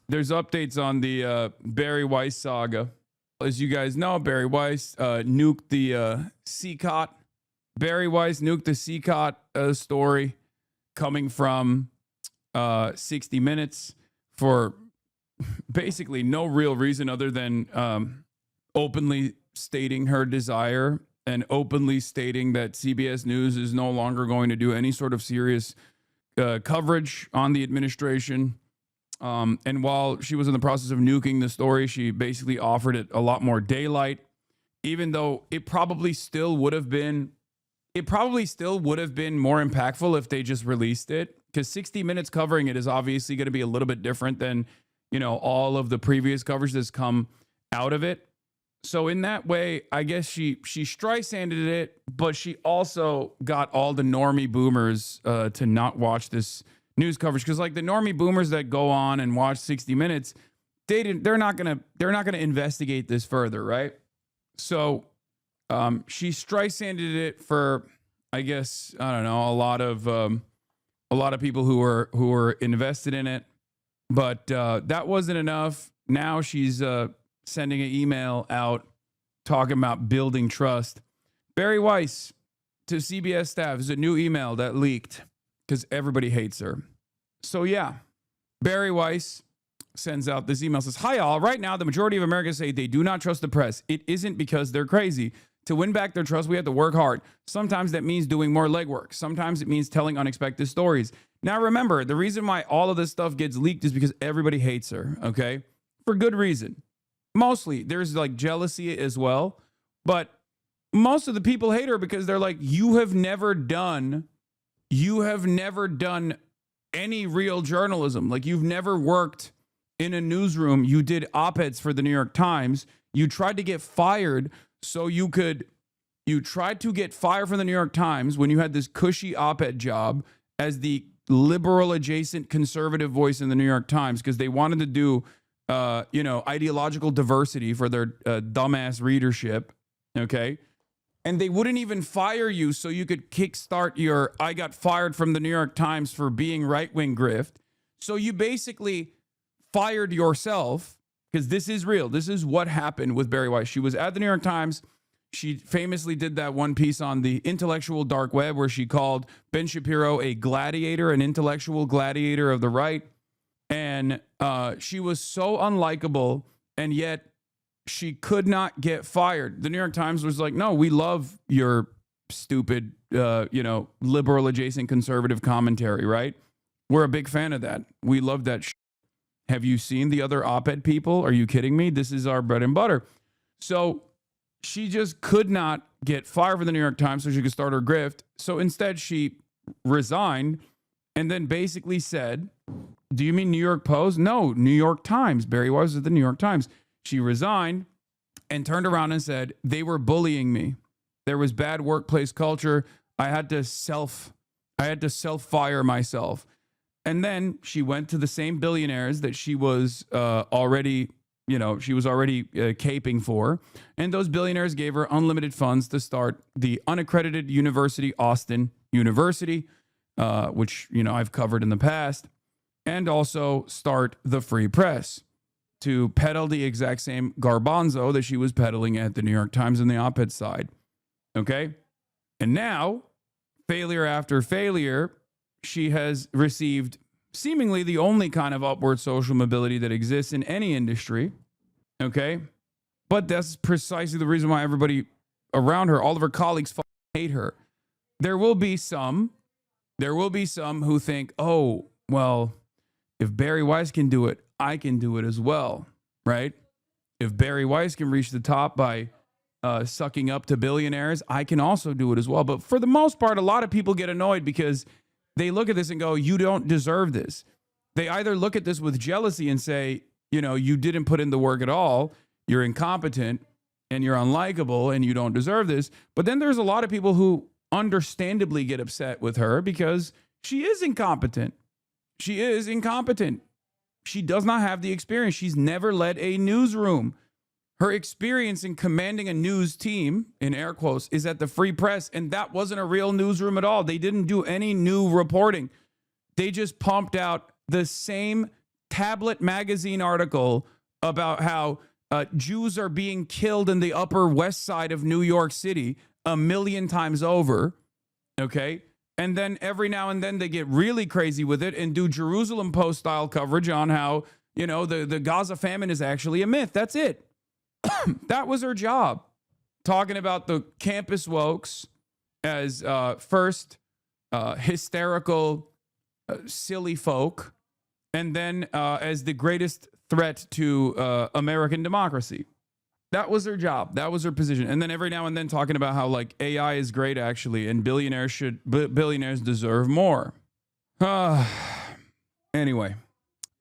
there's updates on the Bari Weiss saga. As you guys know, Bari Weiss nuked the CECOT. Bari Weiss nuked the CECOT story coming from 60 Minutes for basically no real reason other than openly stating her desire and openly stating that CBS News is no longer going to do any sort of serious coverage on the administration. And while she was in the process of nuking the story, she basically offered it a lot more daylight, even though it probably still would have been more impactful if they just released it, because 60 Minutes covering it is obviously going to be a little bit different than, you know, all of the previous coverage that's come out of it. So in that way, I guess she Streisanded it, but she also got all the normie boomers to not watch this news coverage, because like the normie boomers that go on and watch 60 Minutes, they're not gonna investigate this further, right? So she Streisanded it for, I guess, I don't know, a lot of people who were invested in it, but that wasn't enough. Now she's sending an email out talking about building trust. Bari Weiss to CBS staff is a new email that leaked because everybody hates her. So yeah, Bari Weiss sends out this email, says, "Hi all, right now the majority of Americans say they do not trust the press. It isn't because they're crazy. To win back their trust, we have to work hard. Sometimes that means doing more legwork. Sometimes it means telling unexpected stories." Now remember, the reason why all of this stuff gets leaked is because everybody hates her, okay? For good reason. Mostly, there's like jealousy as well, but most of the people hate her because they're like, you have never done any real journalism. Like, you've never worked in a newsroom. You did op-eds for the New York Times. You tried to get fired you tried to get fired from the New York Times when you had this cushy op-ed job as the liberal adjacent conservative voice in the New York Times, because they wanted to do ideological diversity for their dumbass readership, okay? And they wouldn't even fire you so you could kickstart your "I got fired from the New York Times for being right-wing" grift. So you basically fired yourself, because this is real. This is what happened with Bari Weiss. She was at the New York Times. She famously did that one piece on the intellectual dark web where she called Ben Shapiro a gladiator, an intellectual gladiator of the right. And she was so unlikable, and yet she could not get fired. The New York Times was like, "No, we love your stupid, liberal adjacent conservative commentary, right? We're a big fan of that. We love that shit. Have you seen the other op-ed people? Are you kidding me? This is our bread and butter." So she just could not get fired from the New York Times so she could start her grift. So instead she resigned and then basically said, "Do you mean New York Post?" "No, New York Times." Bari Weiss at the New York Times. She resigned and turned around and said, "They were bullying me. There was bad workplace culture. I had to self-fire myself." And then she went to the same billionaires that she was already caping for. And those billionaires gave her unlimited funds to start the unaccredited university, Austin University, which, I've covered in the past, and also start the Free Press to peddle the exact same garbanzo that she was peddling at the New York Times and the op-ed side. Okay? And now, failure after failure, she has received seemingly the only kind of upward social mobility that exists in any industry. Okay? But that's precisely the reason why everybody around her, all of her colleagues, hate her. There will be some who think, "Oh, well, if Bari Weiss can do it, I can do it as well," right? If Bari Weiss can reach the top by sucking up to billionaires, I can also do it as well. But for the most part, a lot of people get annoyed because they look at this and go, "You don't deserve this." They either look at this with jealousy and say, "You didn't put in the work at all. You're incompetent and you're unlikable and you don't deserve this." But then there's a lot of people who understandably get upset with her because she is incompetent. She is incompetent. She does not have the experience. She's never led a newsroom. Her experience in commanding a news team, in air quotes, is at the Free Press, and that wasn't a real newsroom at all. They didn't do any new reporting. They just pumped out the same tablet magazine article about how Jews are being killed in the Upper West Side of New York City 1,000,000 times over. Okay. And then every now and then they get really crazy with it and do Jerusalem Post style coverage on how, the Gaza famine is actually a myth. That's it. That was her job. Talking about the campus wokes as first hysterical, silly folk, and then as the greatest threat to American democracy. That was her job. That was her position. And then every now and then talking about how like AI is great actually, and billionaires deserve more. Anyway,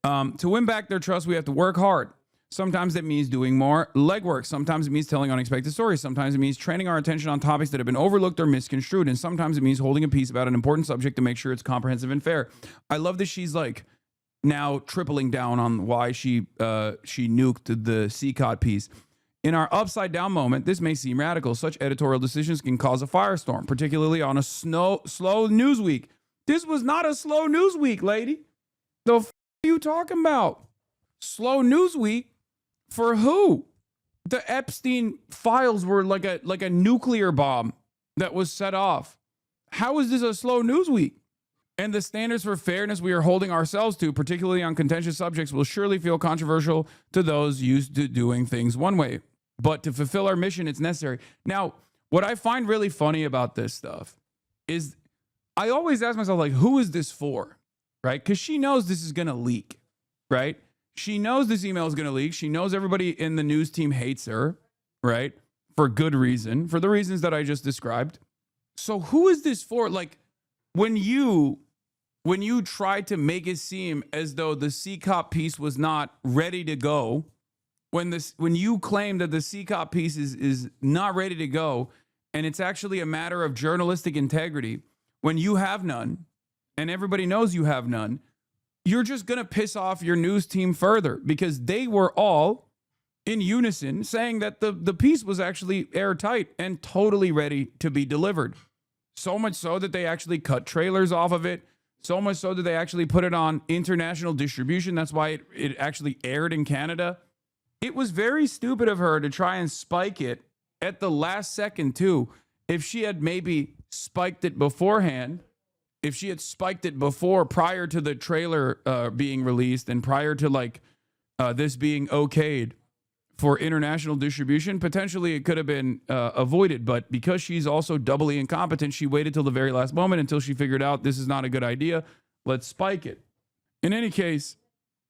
to win back their trust, we have to work hard. Sometimes that means doing more legwork. Sometimes it means telling unexpected stories. Sometimes it means training our attention on topics that have been overlooked or misconstrued. And sometimes it means holding a piece about an important subject to make sure it's comprehensive and fair. I love that she's like now tripling down on why she nuked the CECOT piece. In our upside down moment, this may seem radical. Such editorial decisions can cause a firestorm, particularly on a slow news week. This was not a slow news week, lady. The f are you talking about? Slow news week? For who? The Epstein files were like a nuclear bomb that was set off. How is this a slow news week? And the standards for fairness we are holding ourselves to, particularly on contentious subjects, will surely feel controversial to those used to doing things one way. But to fulfill our mission, it's necessary. Now, what I find really funny about this stuff is I always ask myself, like, who is this for? Right? Because she knows this is going to leak, right? She knows this email is going to leak. She knows everybody in the news team hates her, right? For good reason, for the reasons that I just described. So who is this for? Like, when you try to make it seem as though the CECOT piece was not ready to go, when you claim that the CECOT piece is not ready to go, and it's actually a matter of journalistic integrity, when you have none, and everybody knows you have none, you're just going to piss off your news team further, because they were all in unison saying that the piece was actually airtight and totally ready to be delivered. So much so that they actually cut trailers off of it. So much so that they actually put it on international distribution. That's why it actually aired in Canada. It was very stupid of her to try and spike it at the last second too. If she had maybe spiked it beforehand, if she had spiked it prior to the trailer being released and prior to this being okayed for international distribution, potentially it could have been avoided. But because she's also doubly incompetent, she waited till the very last moment until she figured out this is not a good idea. Let's spike it. In any case,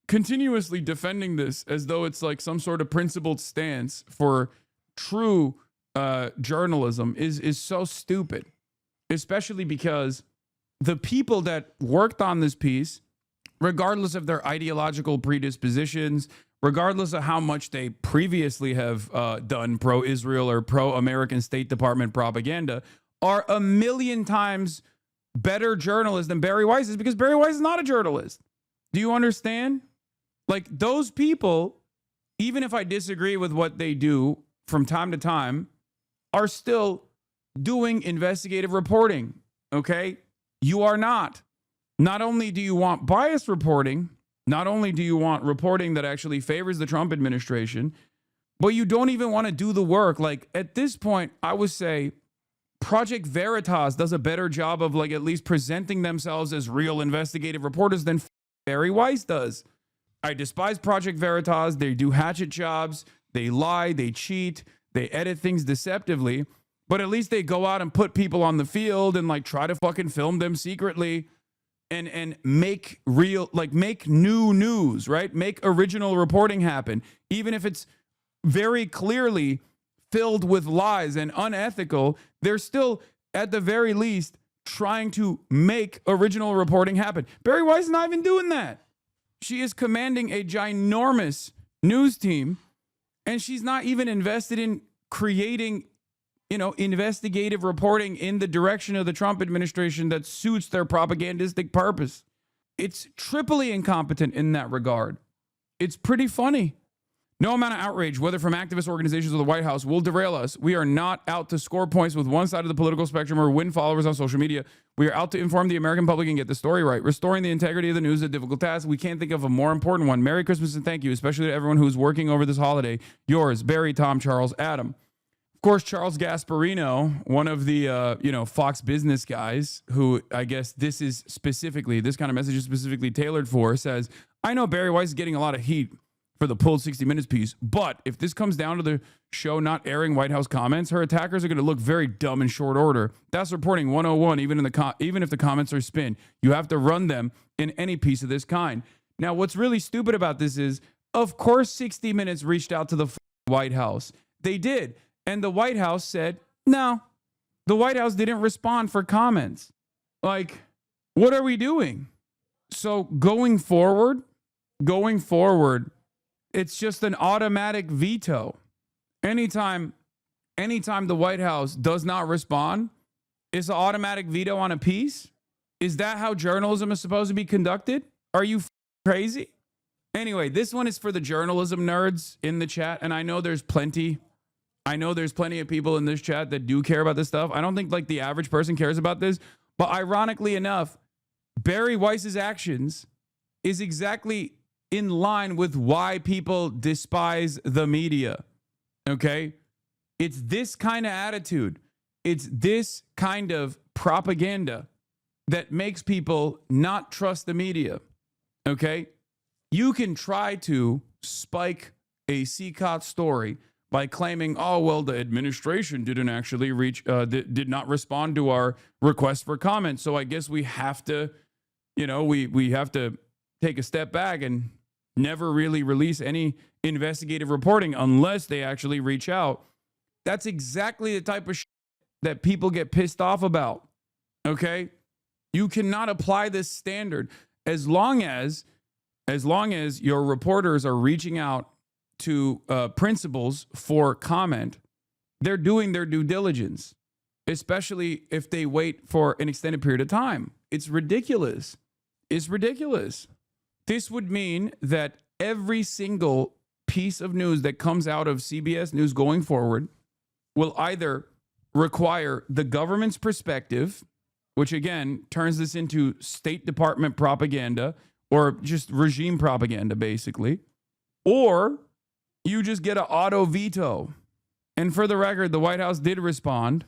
continuously defending this as though it's like some sort of principled stance for true journalism is so stupid, especially because the people that worked on this piece, regardless of their ideological predispositions, regardless of how much they previously have done pro-Israel or pro-American State Department propaganda, are 1,000,000 times better journalists than Bari Weiss is, because Bari Weiss is not a journalist. Do you understand? Like, those people, even if I disagree with what they do from time to time, are still doing investigative reporting, okay? You are not. Not only do you want biased reporting, not only do you want reporting that actually favors the Trump administration, but you don't even want to do the work. Like, at this point, I would say Project Veritas does a better job of at least presenting themselves as real investigative reporters than Bari Weiss does. I despise Project Veritas. They do hatchet jobs. They lie. They cheat. They edit things deceptively. But at least they go out and put people on the field and try to fucking film them secretly and make make new news, right? Make original reporting happen. Even if it's very clearly filled with lies and unethical, they're still, at the very least, trying to make original reporting happen. Bari Weiss is not even doing that. She is commanding a ginormous news team, and she's not even invested in creating investigative reporting in the direction of the Trump administration that suits their propagandistic purpose. It's triply incompetent in that regard. It's pretty funny. No amount of outrage, whether from activist organizations or the White House, will derail us. We are not out to score points with one side of the political spectrum or win followers on social media. We are out to inform the American public and get the story right. Restoring the integrity of the news is a difficult task. We can't think of a more important one. Merry Christmas and thank you, especially to everyone who's working over this holiday. Yours, Barry, Tom, Charles, Adam. Of course, Charles Gasparino, one of the Fox Business guys, who I guess this kind of message is specifically tailored for, says, I know Bari Weiss is getting a lot of heat for the pulled 60 Minutes piece, but if this comes down to the show not airing White House comments, her attackers are going to look very dumb in short order. That's reporting 101, even if the comments are spin. You have to run them in any piece of this kind. Now, what's really stupid about this is, of course, 60 Minutes reached out to the White House. They did. And the White House said, no. The White House didn't respond for comments. Like, what are we doing? So going forward, it's just an automatic veto. Anytime the White House does not respond, it's an automatic veto on a piece? Is that how journalism is supposed to be conducted? Are you crazy? Anyway, this one is for the journalism nerds in the chat, and I know there's plenty of people in this chat that do care about this stuff. I don't think like the average person cares about this, but ironically enough, Bari Weiss's actions is exactly in line with why people despise the media. Okay? It's this kind of attitude. It's this kind of propaganda that makes people not trust the media. Okay? You can try to spike a CECOT story by claiming, oh, well, the administration didn't actually did not respond to our request for comment. So I guess we have to, we have to take a step back and never really release any investigative reporting unless they actually reach out. That's exactly the type of shit that people get pissed off about. Okay? You cannot apply this standard as long as your reporters are reaching out to principals for comment. They're doing their due diligence, especially if they wait for an extended period of time. It's ridiculous. It's ridiculous. This would mean that every single piece of news that comes out of CBS News going forward will either require the government's perspective, which again turns this into State Department propaganda or just regime propaganda, basically, or you just get an auto veto. And for the record, the White House did respond.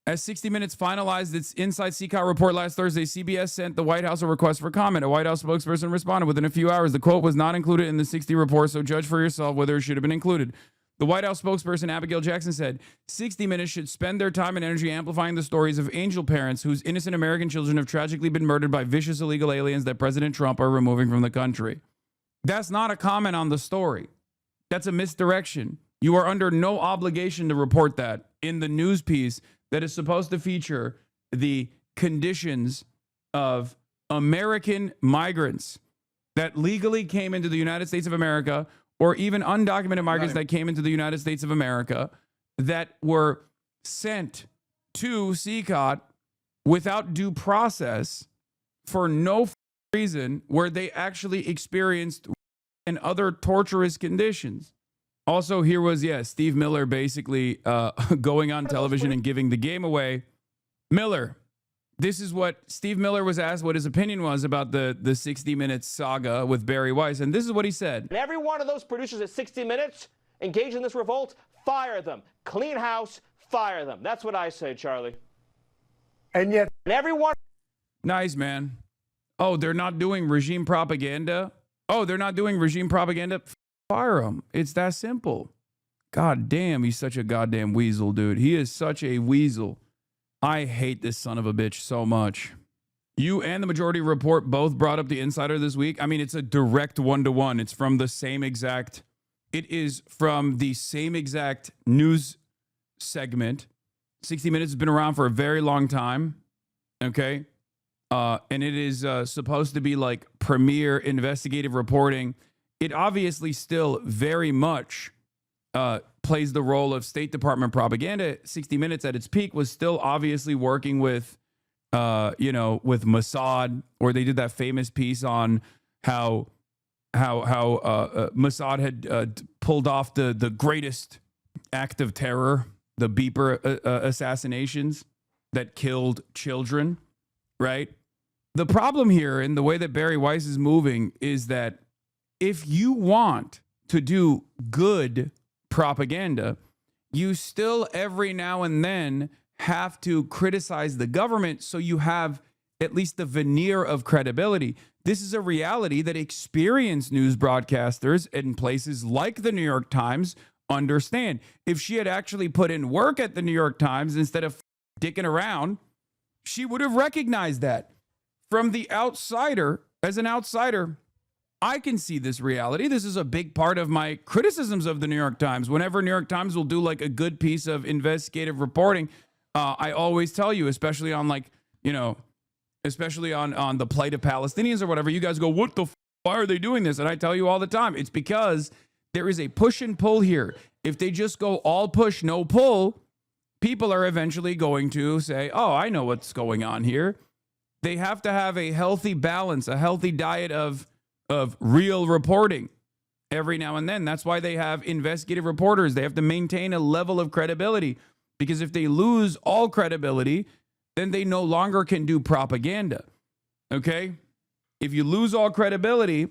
As 60 Minutes finalized its Inside CECOT report last Thursday, CBS sent the White House a request for comment. A White House spokesperson responded within a few hours. The quote was not included in the 60 report, so judge for yourself whether it should have been included. The White House spokesperson, Abigail Jackson, said 60 Minutes should spend their time and energy amplifying the stories of angel parents whose innocent American children have tragically been murdered by vicious illegal aliens that President Trump are removing from the country. That's not a comment on the story. That's a misdirection. You are under no obligation to report that in the news piece that is supposed to feature the conditions of American migrants that legally came into the United States of America, or even undocumented migrants that came into the United States of America that were sent to CECOT without due process for no reason, where they actually experienced and other torturous conditions. Also, here was, Steve Miller basically going on television and giving the game away. Miller, this is what Steve Miller was asked what his opinion was about the 60 Minutes saga with Bari Weiss, and this is what he said. And every one of those producers at 60 Minutes engaged in this revolt, fire them. Clean house, fire them. That's what I say, Charlie. And yet... And everyone... Nice, man. Oh, they're not doing regime propaganda? Fire him. It's that simple. God damn, he's such a goddamn weasel, dude. He is such a weasel. I hate this son of a bitch so much. You and the Majority Report both brought up the Insider this week. I mean, it's a direct one-to-one. It is from the same exact news segment. 60 Minutes has been around for a very long time. Okay. And it is supposed to be like premier investigative reporting. It obviously still very much plays the role of State Department propaganda. 60 Minutes at its peak was still obviously working with, with Mossad, where they did that famous piece on how Mossad had pulled off the greatest act of terror, the beeper assassinations that killed children, right? The problem here in the way that Bari Weiss is moving is that if you want to do good propaganda, you still every now and then have to criticize the government so you have at least the veneer of credibility. This is a reality that experienced news broadcasters in places like the New York Times understand. If she had actually put in work at the New York Times instead of dicking around, she would have recognized that. From the outsider, as an outsider, I can see this reality. This is a big part of my criticisms of the New York Times. Whenever New York Times will do like a good piece of investigative reporting, I always tell you, especially on like, especially on the plight of Palestinians or whatever, you guys go, what the why are they doing this? And I tell you all the time, it's because there is a push and pull here. If they just go all push, no pull, people are eventually going to say, oh, I know what's going on here. They have to have a healthy balance, a healthy diet of real reporting every now and then. That's why they have investigative reporters. They have to maintain a level of credibility, because if they lose all credibility, then they no longer can do propaganda. Okay? If you lose all credibility,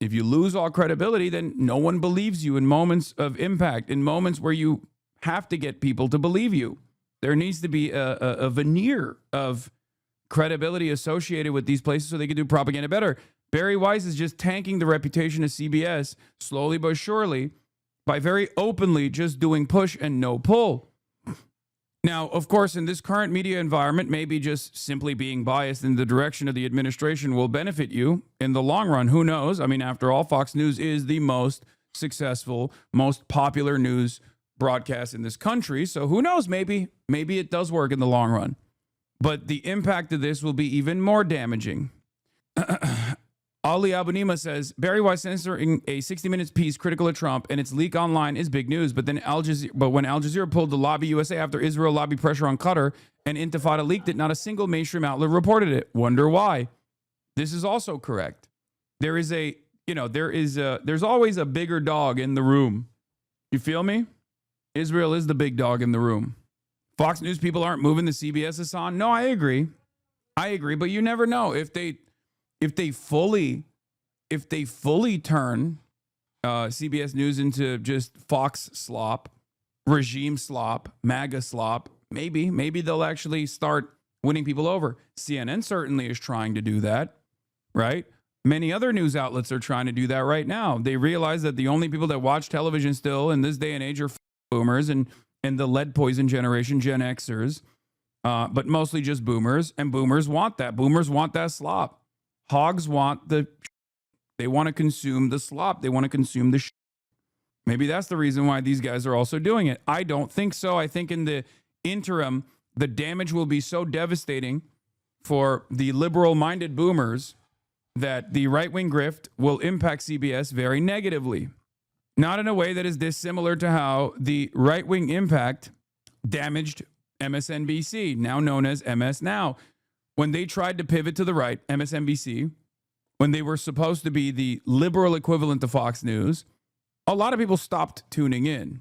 then no one believes you in moments of impact, in moments where you have to get people to believe you. There needs to be a veneer of credibility associated with these places so they can do propaganda better. Bari Weiss is just tanking the reputation of CBS slowly but surely by very openly just doing push and no pull. Now, of course, in this current media environment, maybe just simply being biased in the direction of the administration will benefit you in the long run. Who knows? I mean, after all, Fox News is the most successful, most popular news broadcast in this country. So who knows? Maybe it does work in the long run. But the impact of this will be even more damaging. Ali Abunima says, Bari Weiss censoring a 60 Minutes piece critical of Trump and its leak online is big news. But when Al Jazeera pulled the Lobby USA after Israel lobby pressure on Qatar and Intifada leaked it, not a single mainstream outlet reported it. Wonder why? This is also correct. There's always a bigger dog in the room. You feel me? Israel is the big dog in the room. Fox News people aren't moving the CBS, Hasan. No, I agree, but you never know if they fully turn CBS News into just Fox slop, regime slop, MAGA slop. Maybe they'll actually start winning people over. CNN certainly is trying to do that, right? Many other news outlets are trying to do that right now. They realize that the only people that watch television still in this day and age are boomers and the lead poison generation, Gen Xers, but mostly just boomers. And boomers want that. Boomers want that slop. Hogs want they want to consume the slop. They want to consume the Maybe that's the reason why these guys are also doing it. I don't think so. I think in the interim, the damage will be so devastating for the liberal-minded boomers that the right-wing grift will impact CBS very negatively. Not in a way that is dissimilar to how the right-wing impact damaged MSNBC, now known as MS Now. When they tried to pivot to the right, MSNBC, when they were supposed to be the liberal equivalent to Fox News, a lot of people stopped tuning in.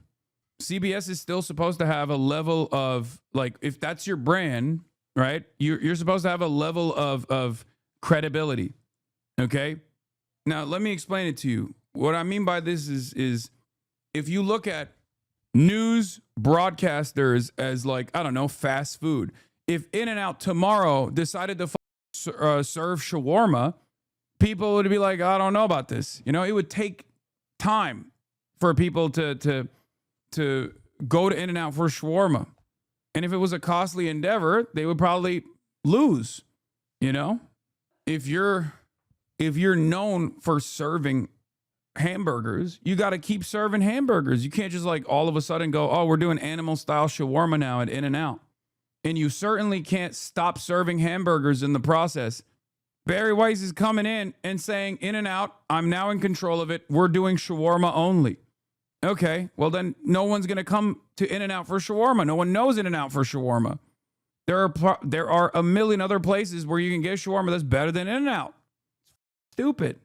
CBS is still supposed to have a level of, like, if that's your brand, right, you're supposed to have a level of credibility, okay? Now, let me explain it to you. What I mean by this is if you look at news broadcasters as, like, I don't know, fast food. If In-N-Out tomorrow decided to serve shawarma, people would be like, I don't know about this. It would take time for people to go to In-N-Out for shawarma. And if it was a costly endeavor, they would probably lose. If you're known for serving hamburgers, you got to keep serving hamburgers. You can't just like all of a sudden go, oh, we're doing animal style shawarma now at In-N-Out. And you certainly can't stop serving hamburgers in the process. Bari Weiss is coming in and saying, In-N-Out, I'm now in control of it. We're doing shawarma only. Okay, well then no one's going to come to In-N-Out for shawarma. No one knows In-N-Out for shawarma. There are a million other places where you can get shawarma that's better than In-N-Out. Stupid.